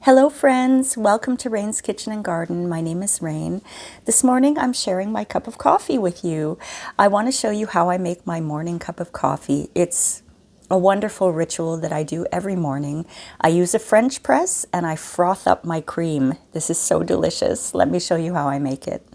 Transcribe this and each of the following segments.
Hello friends, welcome to Rain's Kitchen and Garden. My name is Rain. This morning I'm sharing my cup of coffee with you. I want to show you how I make my morning cup of coffee. It's a wonderful ritual that I do every morning. I use a French press and I froth up my cream. This is so delicious. Let me show you how I make it.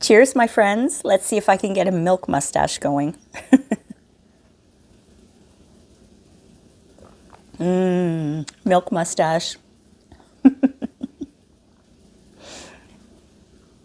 Cheers, my friends. Let's see if I can get a milk mustache going. Milk mustache.